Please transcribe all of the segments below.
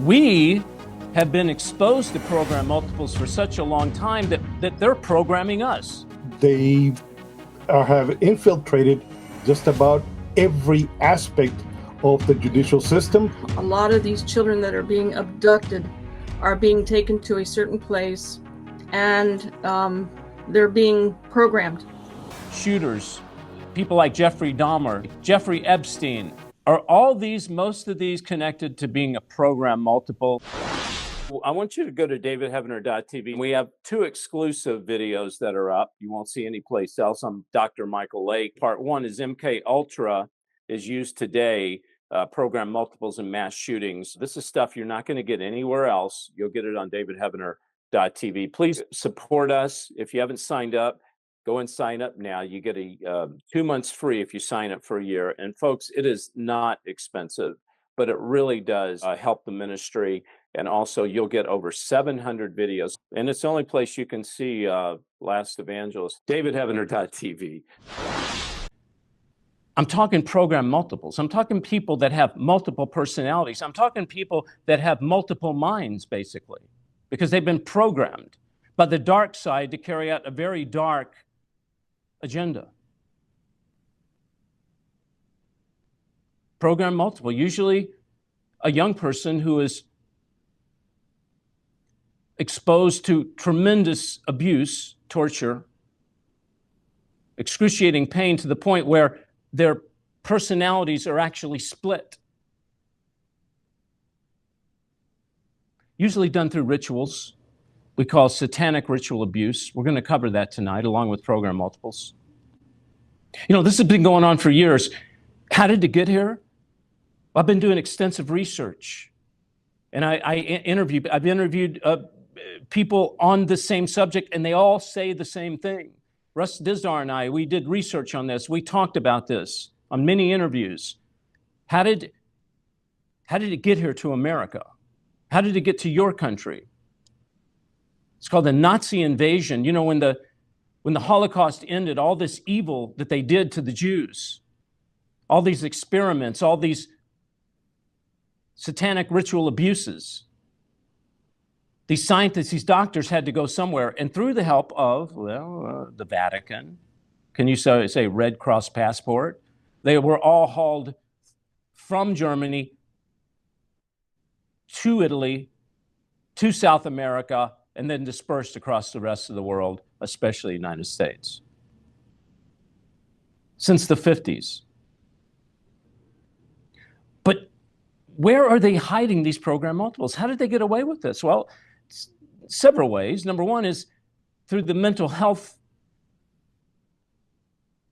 We have been exposed to program multiples for such a long time that they're programming us. They have infiltrated just about every aspect of the judicial system. A lot of these children that are being abducted are being taken to a certain place, and they're being programmed. Shooters, people like Jeffrey Dahmer, Jeffrey Epstein, are most of these connected to being a program multiple? I want you to go to davidheavener.tv. We have 2 exclusive videos that are up. You won't see any place else. I'm Dr. Michael Lake. Part 1 is MK Ultra is used today, program multiples in mass shootings. This is stuff you're not going to get anywhere else. You'll get it on davidheavener.tv. Please support us. If you haven't signed up, go and sign up now. You get 2 months free if you sign up for a year. And folks, it is not expensive, but it really does help the ministry. And also you'll get over 700 videos. And it's the only place you can see Last Evangelist, davidheavener.tv. I'm talking program multiples. I'm talking people that have multiple personalities. I'm talking people that have multiple minds, basically, because they've been programmed by the dark side to carry out a very dark agenda. Program multiple, usually a young person who is exposed to tremendous abuse, torture, excruciating pain to the point where their personalities are actually split. Usually done through rituals we call satanic ritual abuse. We're going to cover that tonight, along with program multiples. You know, this has been going on for years. How did it get here? I've been doing extensive research, and I've interviewed people on the same subject, and they all say the same thing. Russ Dizdar and I, we did research on this. We talked about this on many interviews. How did it get here to America? How did it get to your country? It's called the Nazi invasion. You know, when the Holocaust ended, all this evil that they did to the Jews, all these experiments, all these satanic ritual abuses, these scientists, these doctors had to go somewhere, and through the help of, the Vatican, can you say Red Cross passport? They were all hauled from Germany to Italy, to South America, and then dispersed across the rest of the world, especially the United States. Since the 50s. But where are they hiding these program multiples? How did they get away with this? Well, several ways. Number one is through the mental health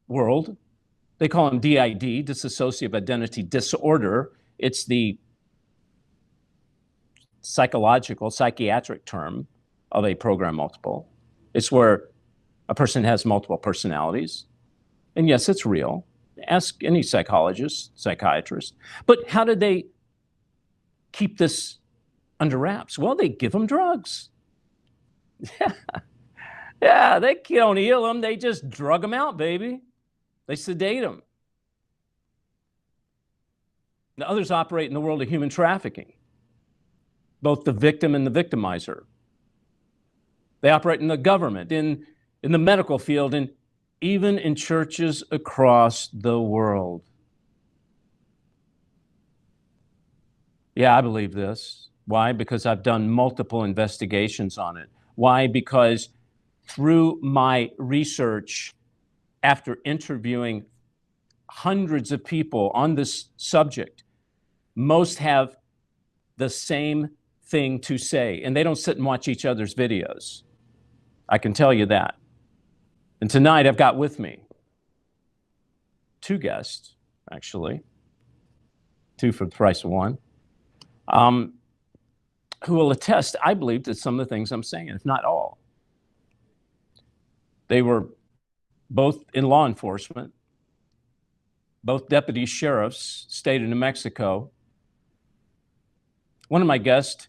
world. They call them DID, dissociative identity disorder. It's the psychiatric term of a program multiple. It's where a person has multiple personalities. And yes, it's real. Ask any psychologist, psychiatrist. But how did they keep this under wraps? Well, they give them drugs. Yeah, they don't heal them. They just drug them out, baby. They sedate them. Now, others operate in the world of human trafficking, both the victim and the victimizer. They operate in the government, in the medical field, and even in churches across the world. Yeah, I believe this. Why? Because I've done multiple investigations on it. Why? Because through my research, after interviewing hundreds of people on this subject, most have the same thing to say, and they don't sit and watch each other's videos. I can tell you that. And tonight I've got with me 2 guests, actually, 2 for the price of 1, who will attest, I believe, to some of the things I'm saying, if not all. They were both in law enforcement, both deputy sheriffs, state of New Mexico. One of my guests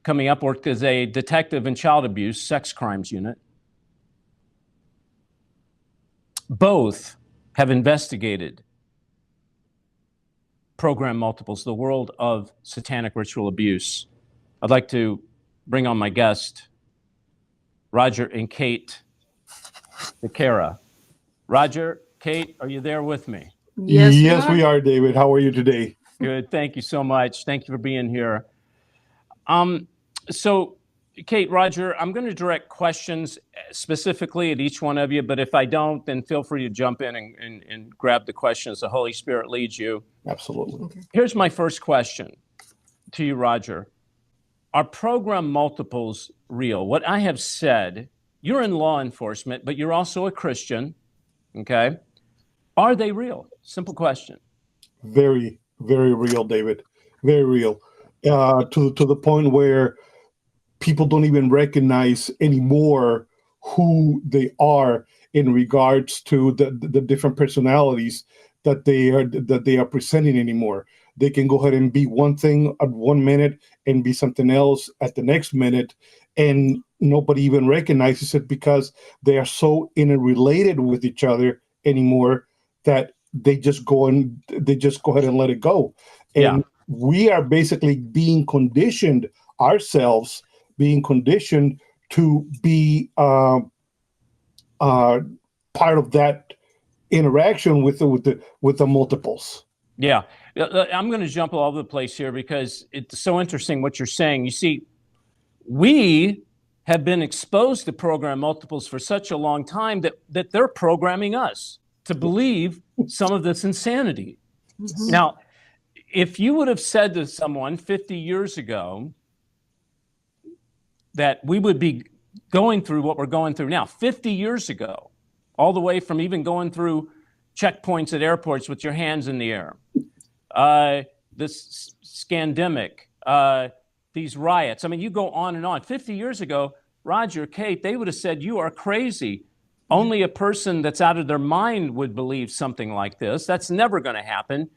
coming up worked as a detective in child abuse, sex crimes unit. Both have investigated program multiples, the world of satanic ritual abuse. I'd like to bring on my guest, Roger and Kate DeCara. Roger, Kate, are you there with me? Yes, we are, David. How are you today? Good. Thank you so much. Thank you for being here. So, Kate, Roger, I'm going to direct questions specifically at each one of you, but if I don't, then feel free to jump in and grab the questions the Holy Spirit leads you. Absolutely. Okay. Here's my first question to you, Roger. Are program multiples real? What I have said, you're in law enforcement, but you're also a Christian, okay? Are they real? Simple question. Very, very real, David. Very real. To the point where people don't even recognize anymore who they are in regards to the different personalities that they are presenting anymore. They can go ahead and be one thing at 1 minute and be something else at the next minute, and nobody even recognizes it because they are so interrelated with each other anymore that they just go ahead and let it go. And we are basically being conditioned ourselves, being conditioned to be part of that interaction with the multiples. Yeah, I'm going to jump all over the place here because it's so interesting what you're saying. You see, we have been exposed to program multiples for such a long time that they're programming us to believe some of this insanity. Mm-hmm. Now, if you would have said to someone 50 years ago that we would be going through what we're going through now, 50 years ago, all the way from even going through checkpoints at airports with your hands in the air, this scandemic, these riots. I mean, you go on and on. 50 years ago, Roger, Kate, they would have said, you are crazy. Only a person that's out of their mind would believe something like this. That's never going to happen.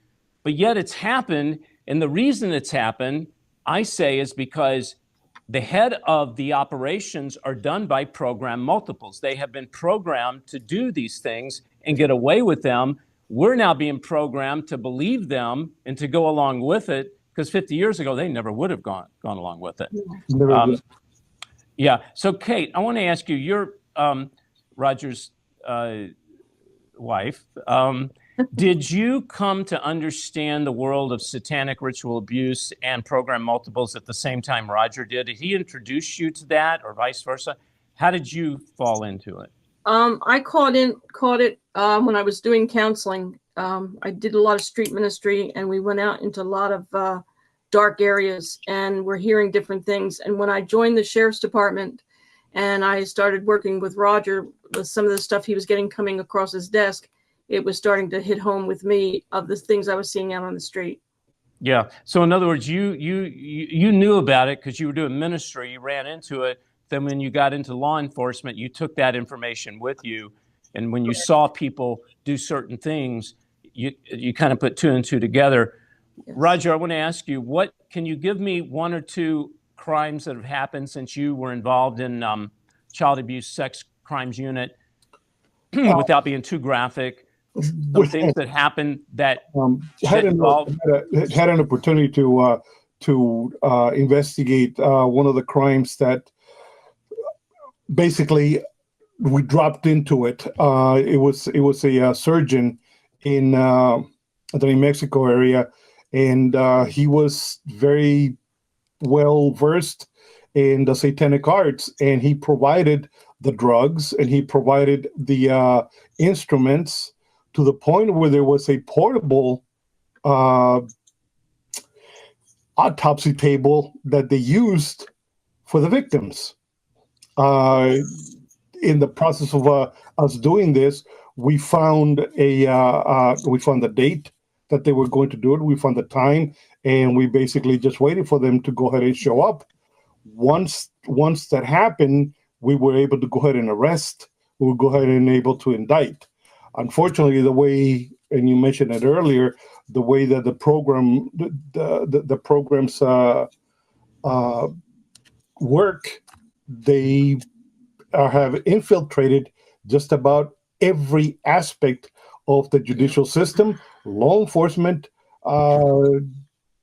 But yet it's happened. And the reason it's happened, I say, is because the head of the operations are done by program multiples. They have been programmed to do these things and get away with them. We're now being programmed to believe them and to go along with it, because 50 years ago, they never would have gone along with it. Yeah. So, Kate, I want to ask you, you're Roger's wife. Did you come to understand the world of satanic ritual abuse and program multiples at the same time Roger did? Did he introduce you to that or vice versa? How did you fall into it? I caught it when I was doing counseling. I did a lot of street ministry, and we went out into a lot of dark areas, and we're hearing different things. And when I joined the sheriff's department and I started working with Roger, with some of the stuff he was getting coming across his desk, it was starting to hit home with me of the things I was seeing out on the street. Yeah. So in other words, you knew about it because you were doing ministry, you ran into it. Then when you got into law enforcement, you took that information with you. And when you saw people do certain things, you kind of put two and two together. Yes. Roger, I want to ask you, can you give me one or two crimes that have happened since you were involved in child abuse sex crimes unit without being too graphic? Some things that happened that had an opportunity to investigate one of the crimes that basically we dropped into it. It was a surgeon in the New Mexico area, and he was very well versed in the satanic arts, and he provided the drugs and he provided the instruments to the point where there was a portable autopsy table that they used for the victims. In the process of us doing this, we found the date that they were going to do it. We found the time, and we basically just waited for them to go ahead and show up. Once that happened, we were able to go ahead and arrest. We were go ahead and able to indict. Unfortunately, the way, and you mentioned it earlier, the way that the programs work, they have infiltrated just about every aspect of the judicial system, law enforcement, uh,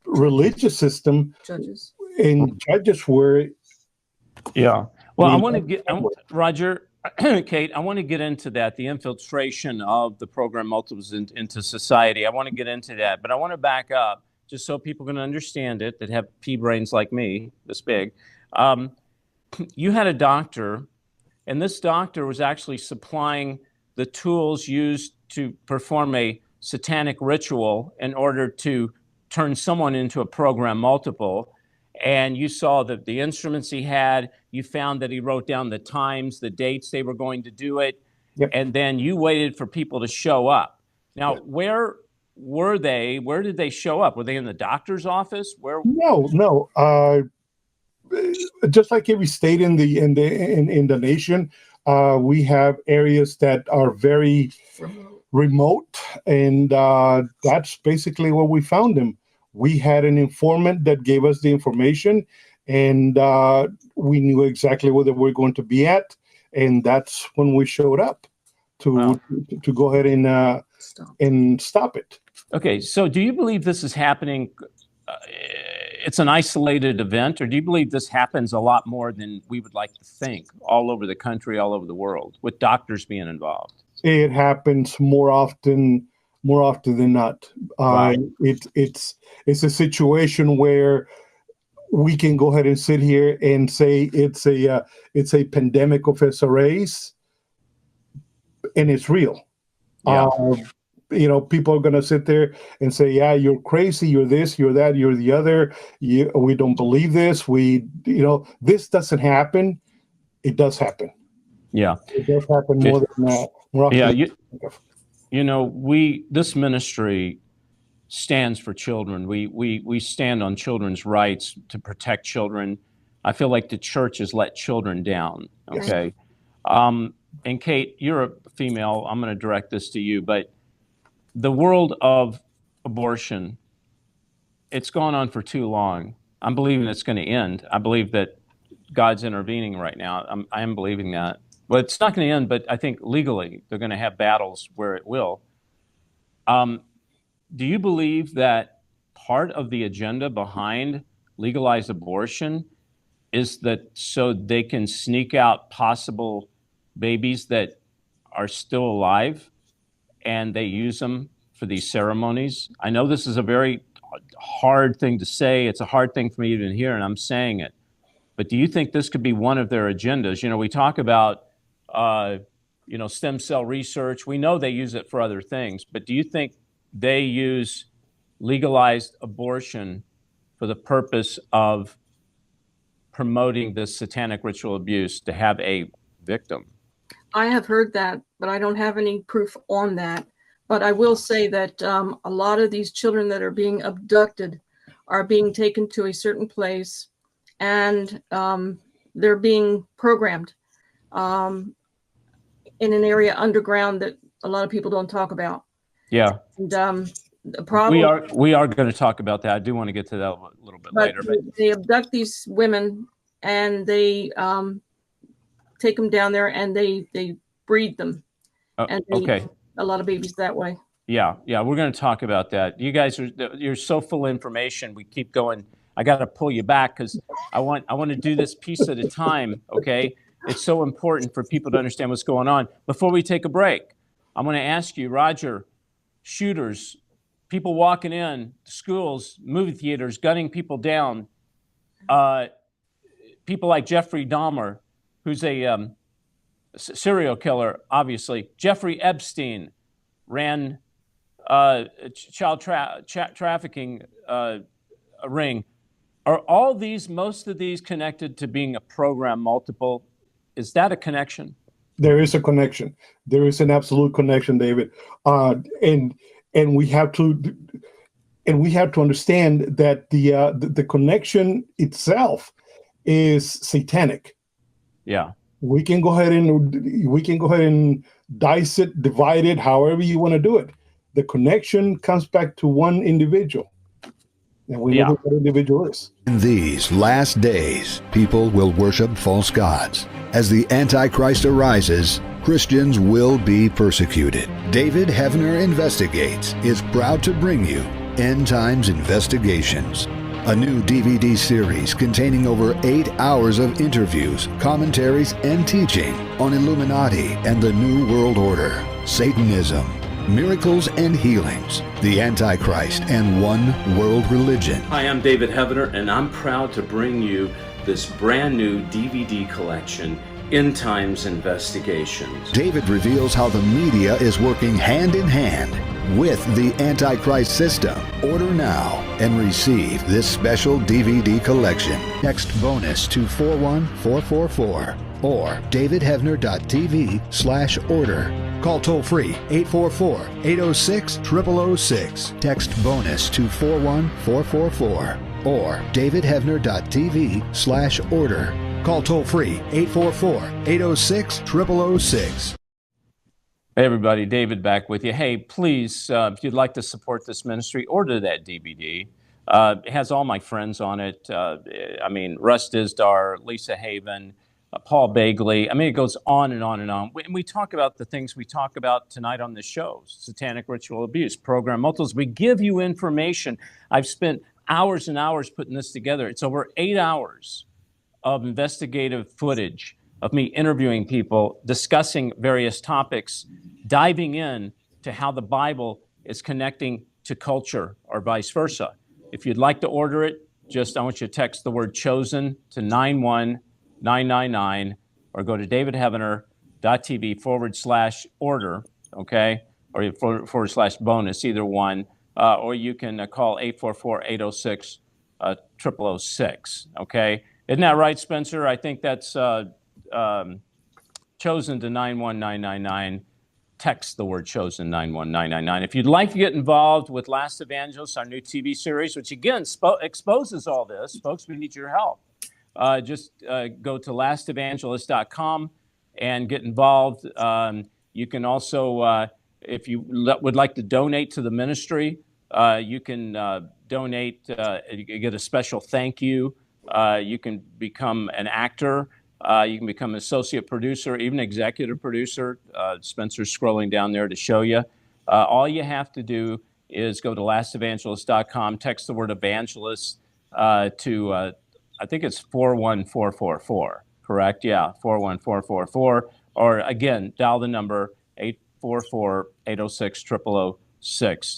religious system Judges. and judges were. Yeah. Well, I We- want to get, Roger, Kate, I want to get into that, the infiltration of the program multiples into society. I want to get into that, but I want to back up just so people can understand it that have pea brains like me, this big. You had a doctor, and this doctor was actually supplying the tools used to perform a satanic ritual in order to turn someone into a program multiple. And you saw the instruments he had. You found that he wrote down the times, the dates they were going to do it. Yep. And then you waited for people to show up. Now, where were they? Where did they show up? Were they in the doctor's office? Where? No. Just like every state in the nation, we have areas that are very remote, and that's basically where we found them. We had an informant that gave us the information, and we knew exactly where they were going to be at, and that's when we showed up to go ahead and stop it. Okay, so do you believe this is happening? It's an isolated event, or do you believe this happens a lot more than we would like to think, all over the country, all over the world, with doctors being involved? It happens more often than not. Wow. It's a situation where we can go ahead and sit here and say it's a pandemic of SRAs, and it's real. Yeah. People are going to sit there and say, yeah, you're crazy, you're this, you're that, you're the other. We don't believe this. This doesn't happen. It does happen. Yeah. It does happen more than that. This ministry stands for children. We stand on children's rights to protect children. I feel like the church has let children down. Okay. And Kate, you're a female. I'm going to direct this to you, but the world of abortion, it's gone on for too long. I'm believing it's going to end. I believe that God's intervening right now. I am believing that. Well, it's not going to end, but I think legally they're going to have battles where it will. Do you believe that part of the agenda behind legalized abortion is that so they can sneak out possible babies that are still alive and they use them for these ceremonies? I know this is a very hard thing to say. It's a hard thing for me to even hear, and I'm saying it. But do you think this could be one of their agendas? We talk about stem cell research. We know they use it for other things, but do you think they use legalized abortion for the purpose of promoting this satanic ritual abuse to have a victim? I have heard that, but I don't have any proof on that. But I will say that a lot of these children that are being abducted are being taken to a certain place, and they're being programmed in an area underground that a lot of people don't talk about. Yeah. And the problem we are going to talk about that. I do want to get to that a little bit later. But they abduct these women and they take them down there and they breed them. And they okay. eat a lot of babies that way. Yeah, we're going to talk about that. You guys you're so full of information. We keep going. I got to pull you back because I want to do this piece at a time. Okay, it's so important for people to understand what's going on. Before we take a break, I'm going to ask you, Roger, shooters, people walking in schools, movie theaters, gunning people down, people like Jeffrey Dahmer, who's a serial killer, obviously. Jeffrey Epstein ran child trafficking ring. Are most of these connected to being a program multiple? Is that a connection? There is a connection. There is an absolute connection, David. And we have to understand that the connection itself is satanic. Yeah. We can go ahead and dice it, divide it, however you want to do it. The connection comes back to one individual. And we know who that individual is. In these last days, people will worship false gods. As the Antichrist arises, Christians will be persecuted. David Heavener Investigates is proud to bring you End Times Investigations, a new DVD series containing over 8 hours of interviews, commentaries, and teaching on Illuminati and the New World Order, Satanism, miracles and healings, the Antichrist, and one world religion. Hi, I'm David Heavener, and I'm proud to bring you this brand new DVD collection, End Times Investigations. David reveals how the media is working hand in hand with the Antichrist system. Order now and receive this special DVD collection. Text bonus to 41444 or davidheavner.tv/order. Call toll free 844-806-0006. Text bonus to 41444 or davidheavner.tv/order. Call toll free 844-806-0006. Hey everybody, David back with you. Hey, please, if you'd like to support this ministry, order that DVD. It has all my friends on it. Russ Dizdar, Lisa Haven, Paul Bagley. It goes on and on and on. We talk about the things we talk about tonight on the show: satanic ritual abuse, program multiples. We give you information. I've spent hours and hours putting this together. It's over 8 hours of investigative footage of me interviewing people, discussing various topics, diving in to how the Bible is connecting to culture or vice versa. If you'd like to order it, I want you to text the word chosen to 91999 or go to davidheavener.tv/order, okay? Or /bonus, either one. Or you can call 844-806-0006, okay? Isn't that right, Spencer? I think that's chosen to 91999. Text the word chosen 91999. If you'd like to get involved with Last Evangelist, our new TV series, which again exposes all this, folks, we need your help. Just go to lastevangelist.com and get involved. You can also, if you would like to donate to the ministry, you can donate, you get a special thank you. You can become an actor. You can become an associate producer, even executive producer. Spencer's scrolling down there to show you. All you have to do is go to lastevangelist.com, text the word evangelist to, I think it's 41444, correct? Yeah, 41444. Or again, dial the number 844-806-0006.